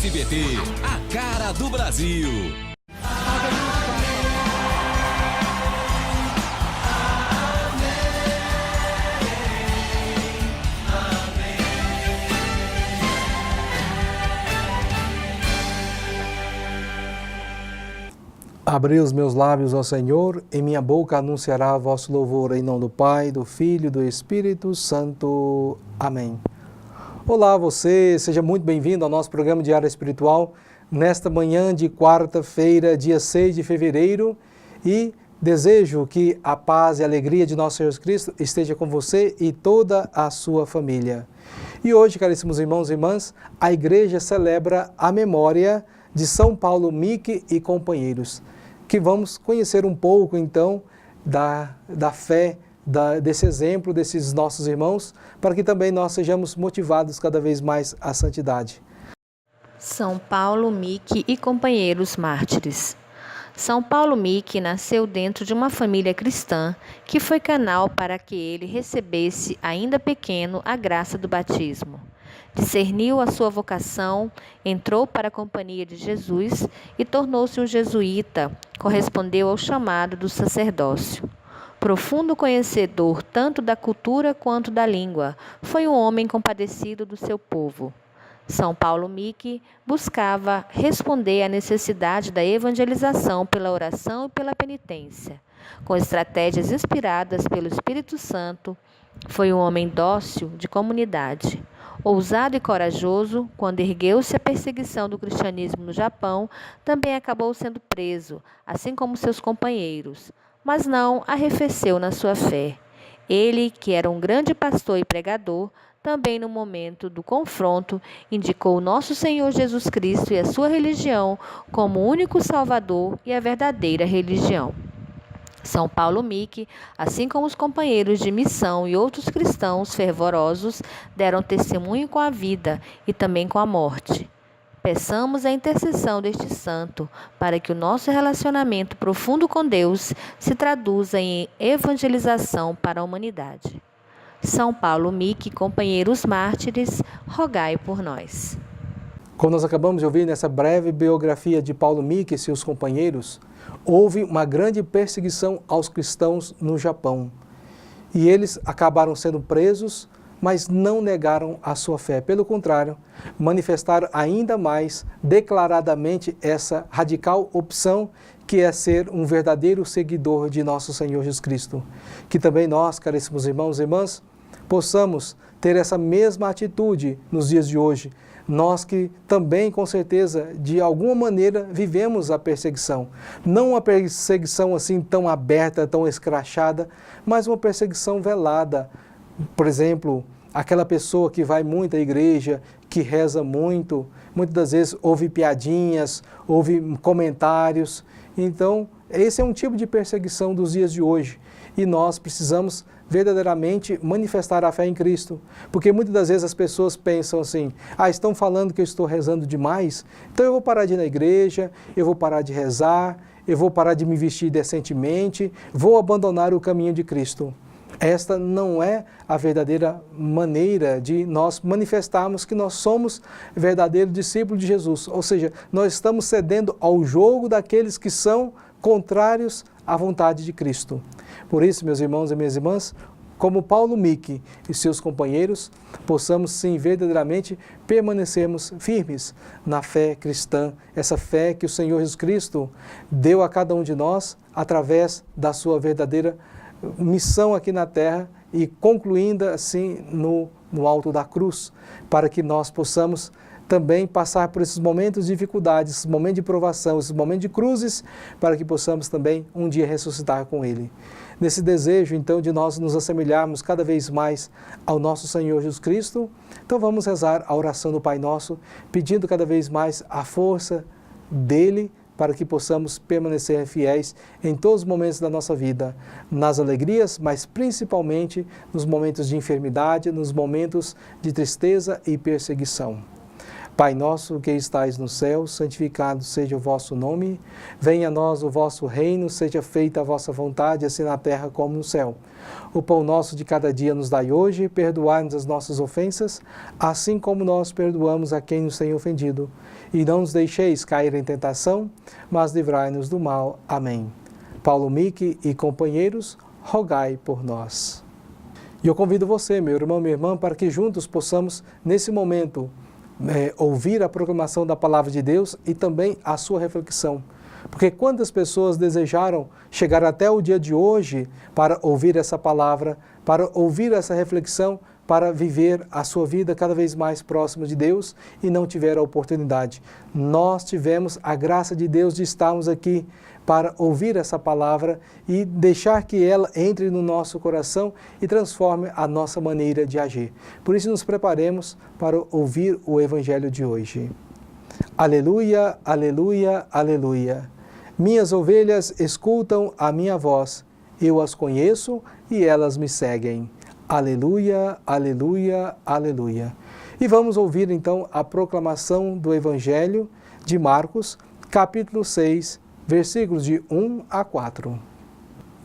SBT, a cara do Brasil. Abri os meus lábios ao Senhor, e minha boca anunciará vosso louvor, em nome do Pai, do Filho e do Espírito Santo. Amém. Olá você, seja muito bem-vindo ao nosso programa Diário Espiritual, nesta manhã de quarta-feira, dia 6 de fevereiro, e desejo que a paz e a alegria de nosso Senhor Jesus Cristo esteja com você e toda a sua família. E hoje, caríssimos irmãos e irmãs, a igreja celebra a memória de São Paulo Mique e companheiros, que vamos conhecer um pouco, então, da fé, desse exemplo, desses nossos irmãos, para que também nós sejamos motivados cada vez mais à santidade. São Paulo Mique e companheiros mártires. São Paulo Mique nasceu dentro de uma família cristã que foi canal para que ele recebesse, ainda pequeno, a graça do batismo. Discerniu a sua vocação, entrou para a Companhia de Jesus e tornou-se um jesuíta, correspondeu ao chamado do sacerdócio. Profundo conhecedor tanto da cultura quanto da língua, foi um homem compadecido do seu povo. São Paulo Mique buscava responder à necessidade da evangelização pela oração e pela penitência. Com estratégias inspiradas pelo Espírito Santo, foi um homem dócil de comunidade. Ousado e corajoso, quando ergueu-se a perseguição do cristianismo no Japão, também acabou sendo preso, assim como seus companheiros, mas não arrefeceu na sua fé. Ele, que era um grande pastor e pregador, também no momento do confronto, indicou nosso Senhor Jesus Cristo e a sua religião como o único Salvador e a verdadeira religião. São Paulo Mique, assim como os companheiros de missão e outros cristãos fervorosos, deram testemunho com a vida e também com a morte. Peçamos a intercessão deste santo para que o nosso relacionamento profundo com Deus se traduza em evangelização para a humanidade. São Paulo Mique, companheiros mártires, rogai por nós. Como nós acabamos de ouvir nessa breve biografia de Paulo Mique e seus companheiros, houve uma grande perseguição aos cristãos no Japão. E eles acabaram sendo presos, mas não negaram a sua fé. Pelo contrário, manifestaram ainda mais declaradamente essa radical opção que é ser um verdadeiro seguidor de nosso Senhor Jesus Cristo. Que também nós, caríssimos irmãos e irmãs, possamos ter essa mesma atitude nos dias de hoje. Nós que também, com certeza, de alguma maneira, vivemos a perseguição. Não uma perseguição assim tão aberta, tão escrachada, mas uma perseguição velada. Por exemplo, aquela pessoa que vai muito à igreja, que reza muito, muitas das vezes ouve piadinhas, ouve comentários. Então, esse é um tipo de perseguição dos dias de hoje. E nós precisamos verdadeiramente manifestar a fé em Cristo. Porque muitas das vezes as pessoas pensam assim, estão falando que eu estou rezando demais, então eu vou parar de ir na igreja, eu vou parar de rezar, eu vou parar de me vestir decentemente, vou abandonar o caminho de Cristo. Esta não é a verdadeira maneira de nós manifestarmos que nós somos verdadeiros discípulos de Jesus. Ou seja, nós estamos cedendo ao jogo daqueles que são contrários à vontade de Cristo. Por isso, meus irmãos e minhas irmãs, como Paulo Mique e seus companheiros, possamos sim verdadeiramente permanecermos firmes na fé cristã, essa fé que o Senhor Jesus Cristo deu a cada um de nós através da sua verdadeira missão aqui na terra e concluindo assim no alto da cruz, para que nós possamos também passar por esses momentos de dificuldades, esses momentos de provação, esses momentos de cruzes, para que possamos também um dia ressuscitar com Ele. Nesse desejo, então, de nós nos assemelharmos cada vez mais ao nosso Senhor Jesus Cristo, então vamos rezar a oração do Pai Nosso, pedindo cada vez mais a força dEle, para que possamos permanecer fiéis em todos os momentos da nossa vida, nas alegrias, mas principalmente nos momentos de enfermidade, nos momentos de tristeza e perseguição. Pai nosso que estais no céu, santificado seja o vosso nome. Venha a nós o vosso reino, seja feita a vossa vontade, assim na terra como no céu. O pão nosso de cada dia nos dai hoje, perdoai-nos as nossas ofensas, assim como nós perdoamos a quem nos tem ofendido. E não nos deixeis cair em tentação, mas livrai-nos do mal. Amém. Paulo Micki e companheiros, rogai por nós. E eu convido você, meu irmão, minha irmã, para que juntos possamos, nesse momento, ouvir a proclamação da palavra de Deus e também a sua reflexão. Porque quantas pessoas desejaram chegar até o dia de hoje para ouvir essa palavra, para ouvir essa reflexão, para viver a sua vida cada vez mais próxima de Deus e não tiveram a oportunidade. Nós tivemos a graça de Deus de estarmos aqui para ouvir essa palavra e deixar que ela entre no nosso coração e transforme a nossa maneira de agir. Por isso nos preparemos para ouvir o Evangelho de hoje. Aleluia, aleluia, aleluia. Minhas ovelhas escutam a minha voz, eu as conheço e elas me seguem. Aleluia, aleluia, aleluia. E vamos ouvir então a proclamação do Evangelho de Marcos, capítulo 6, versículos de 1 a 4.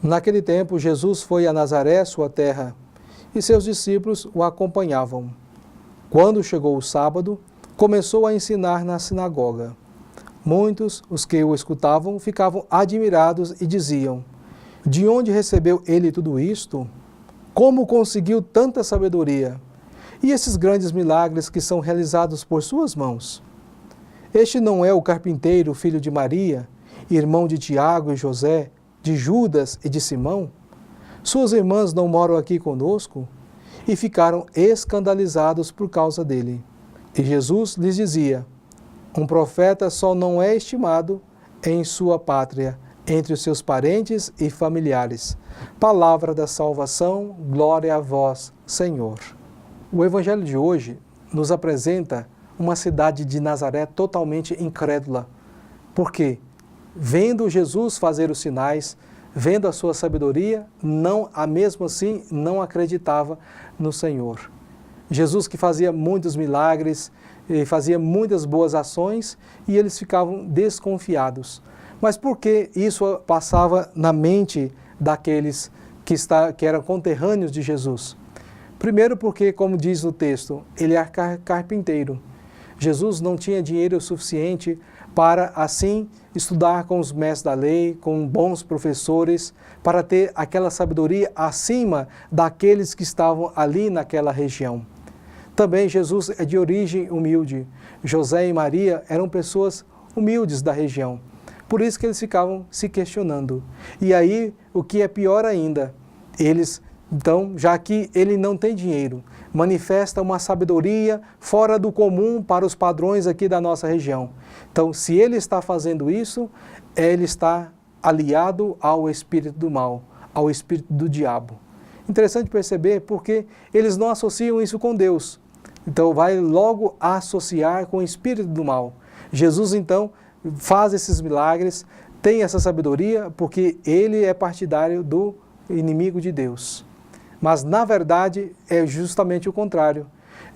Naquele tempo, Jesus foi a Nazaré, sua terra, e seus discípulos o acompanhavam. Quando chegou o sábado, começou a ensinar na sinagoga. Muitos, os que o escutavam, ficavam admirados e diziam: de onde recebeu ele tudo isto? Como conseguiu tanta sabedoria? E esses grandes milagres que são realizados por suas mãos? Este não é o carpinteiro, filho de Maria, irmão de Tiago e José, de Judas e de Simão? Suas irmãs não moram aqui conosco? E ficaram escandalizados por causa dele. E Jesus lhes dizia: um profeta só não é estimado em sua pátria, entre os seus parentes e familiares. Palavra da salvação, glória a vós, Senhor. O Evangelho de hoje nos apresenta uma cidade de Nazaré totalmente incrédula. Por quê? Vendo Jesus fazer os sinais, vendo a sua sabedoria, mesmo assim não acreditava no Senhor. Jesus que fazia muitos milagres, fazia muitas boas ações e eles ficavam desconfiados. Mas por que isso passava na mente daqueles que eram conterrâneos de Jesus? Primeiro porque, como diz no texto, ele era carpinteiro. Jesus não tinha dinheiro suficiente para, assim, estudar com os mestres da lei, com bons professores, para ter aquela sabedoria acima daqueles que estavam ali naquela região. Também Jesus é de origem humilde. José e Maria eram pessoas humildes da região. Por isso que eles ficavam se questionando. E aí, o que é pior ainda, então, já que ele não tem dinheiro, manifesta uma sabedoria fora do comum para os padrões aqui da nossa região. Então, se ele está fazendo isso, ele está aliado ao espírito do mal, ao espírito do diabo. Interessante perceber porque eles não associam isso com Deus. Então, vai logo associar com o espírito do mal. Jesus, então, faz esses milagres, tem essa sabedoria, porque ele é partidário do inimigo de Deus. Mas, na verdade, é justamente o contrário.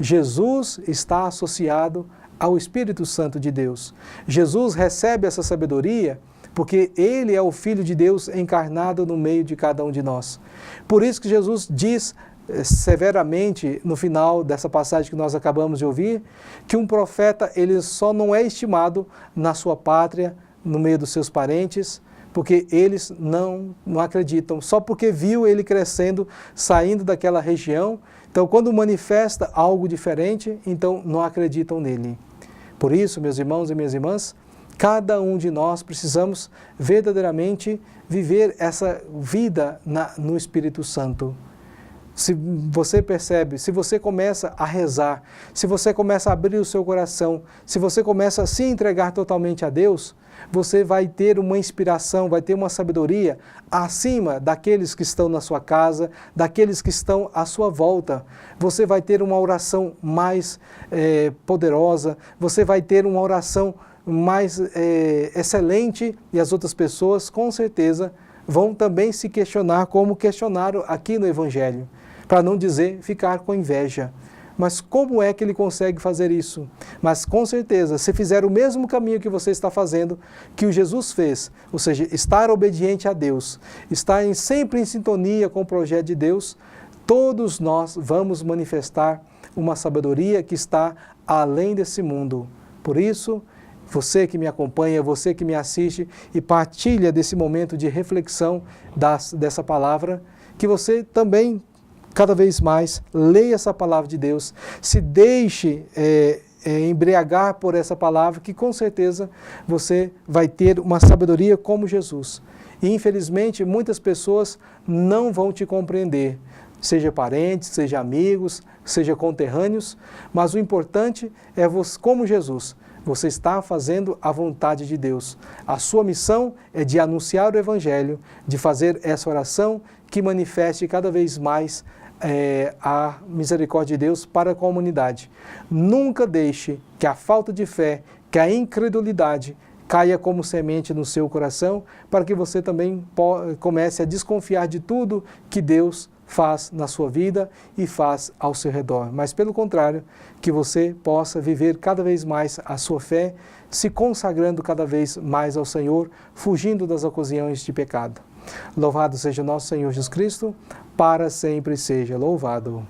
Jesus está associado ao Espírito Santo de Deus. Jesus recebe essa sabedoria porque ele é o Filho de Deus encarnado no meio de cada um de nós. Por isso que Jesus diz severamente, no final dessa passagem que nós acabamos de ouvir, que um profeta ele só não é estimado na sua pátria, no meio dos seus parentes, porque eles não acreditam, só porque viu ele crescendo, saindo daquela região. Então, quando manifesta algo diferente, então não acreditam nele. Por isso, meus irmãos e minhas irmãs, cada um de nós precisamos verdadeiramente viver essa vida no Espírito Santo. Se você percebe, se você começa a rezar, se você começa a abrir o seu coração, se você começa a se entregar totalmente a Deus, você vai ter uma inspiração, vai ter uma sabedoria acima daqueles que estão na sua casa, daqueles que estão à sua volta. Você vai ter uma oração mais poderosa, você vai ter uma oração mais excelente e as outras pessoas, com certeza, vão também se questionar como questionaram aqui no Evangelho. Para não dizer ficar com inveja. Mas como é que ele consegue fazer isso? Mas com certeza, se fizer o mesmo caminho que você está fazendo, que o Jesus fez, ou seja, estar obediente a Deus, estar sempre em sintonia com o projeto de Deus, todos nós vamos manifestar uma sabedoria que está além desse mundo. Por isso, você que me acompanha, você que me assiste e partilha desse momento de reflexão dessa palavra, que você também cada vez mais leia essa palavra de Deus, se deixe embriagar por essa palavra, que com certeza você vai ter uma sabedoria como Jesus. E infelizmente muitas pessoas não vão te compreender, seja parentes, seja amigos, seja conterrâneos, mas o importante é você, como Jesus, você está fazendo a vontade de Deus. A sua missão é de anunciar o Evangelho, de fazer essa oração que manifeste cada vez mais a misericórdia de Deus para com a humanidade. Nunca deixe que a falta de fé, que a incredulidade caia como semente no seu coração, para que você também comece a desconfiar de tudo que Deus faz na sua vida e faz ao seu redor. Mas pelo contrário, que você possa viver cada vez mais a sua fé, se consagrando cada vez mais ao Senhor, fugindo das ocasiões de pecado. Louvado seja nosso Senhor Jesus Cristo, para sempre seja louvado.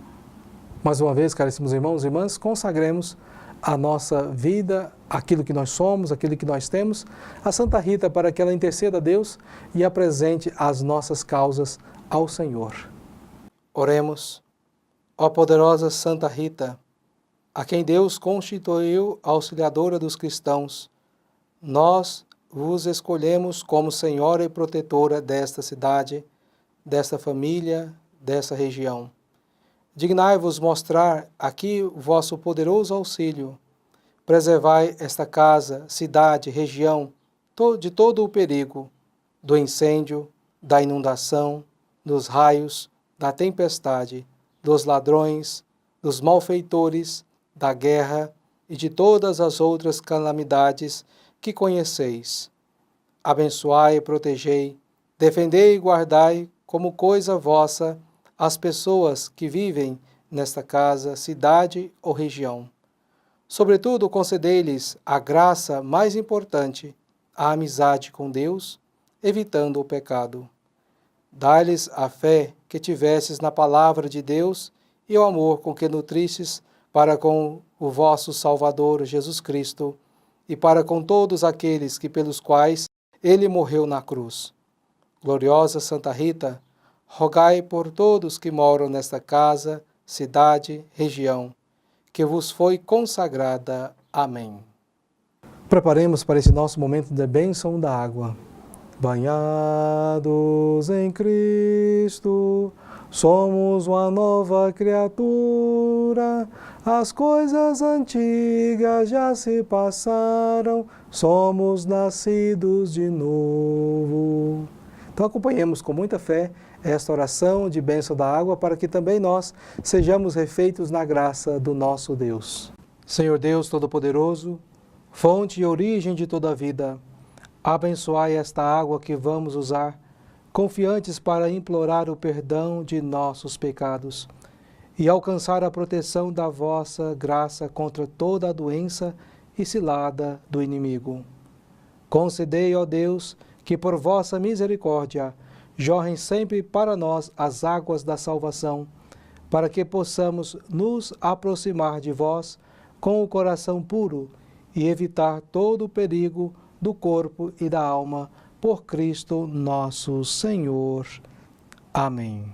Mais uma vez, caríssimos irmãos e irmãs, consagremos a nossa vida, aquilo que nós somos, aquilo que nós temos, a Santa Rita, para que ela interceda a Deus e apresente as nossas causas ao Senhor. Oremos. Ó poderosa Santa Rita, a quem Deus constituiu auxiliadora dos cristãos, nós vos escolhemos como Senhora e protetora desta cidade, desta família, desta região. Dignai-vos mostrar aqui o vosso poderoso auxílio. Preservai esta casa, cidade, região, de todo o perigo, do incêndio, da inundação, dos raios, da tempestade, dos ladrões, dos malfeitores, da guerra e de todas as outras calamidades que conheceis. Abençoai e protegei, defendei e guardai como coisa vossa as pessoas que vivem nesta casa, cidade ou região. Sobretudo, concedei-lhes a graça mais importante, a amizade com Deus, evitando o pecado. Dai-lhes a fé que tivesses na palavra de Deus e o amor com que nutristes para com o vosso Salvador Jesus Cristo e para com todos aqueles que pelos quais ele morreu na cruz. Gloriosa Santa Rita, rogai por todos que moram nesta casa, cidade, região, que vos foi consagrada. Amém. Preparemos para esse nosso momento de bênção da água. Banhados em Cristo, somos uma nova criatura, as coisas antigas já se passaram, somos nascidos de novo. Então acompanhemos com muita fé esta oração de bênção da água, para que também nós sejamos refeitos na graça do nosso Deus. Senhor Deus Todo-Poderoso, fonte e origem de toda a vida, abençoai esta água que vamos usar, confiantes para implorar o perdão de nossos pecados e alcançar a proteção da vossa graça contra toda a doença e cilada do inimigo. Concedei, ó Deus, que por vossa misericórdia jorrem sempre para nós as águas da salvação, para que possamos nos aproximar de vós com o coração puro e evitar todo o perigo do corpo e da alma, por Cristo nosso Senhor. Amém.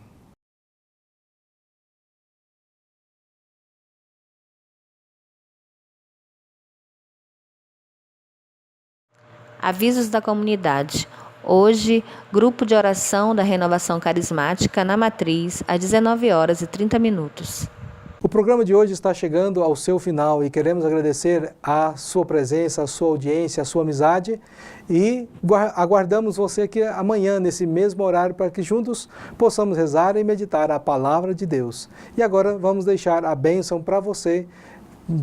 Avisos da comunidade. Hoje, grupo de oração da Renovação Carismática na Matriz, às 19h30. O programa de hoje está chegando ao seu final e queremos agradecer a sua presença, a sua audiência, a sua amizade e aguardamos você aqui amanhã, nesse mesmo horário, para que juntos possamos rezar e meditar a Palavra de Deus. E agora vamos deixar a bênção para você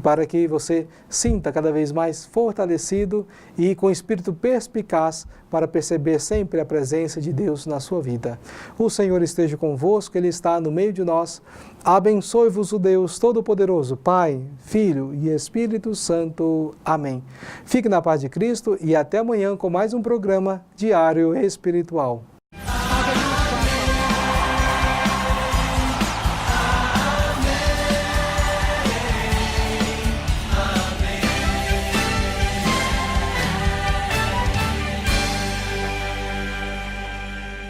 para que você sinta cada vez mais fortalecido e com espírito perspicaz para perceber sempre a presença de Deus na sua vida. O Senhor esteja convosco, Ele está no meio de nós. Abençoe-vos o Deus Todo-Poderoso, Pai, Filho e Espírito Santo. Amém. Fique na paz de Cristo e até amanhã com mais um programa Diário Espiritual.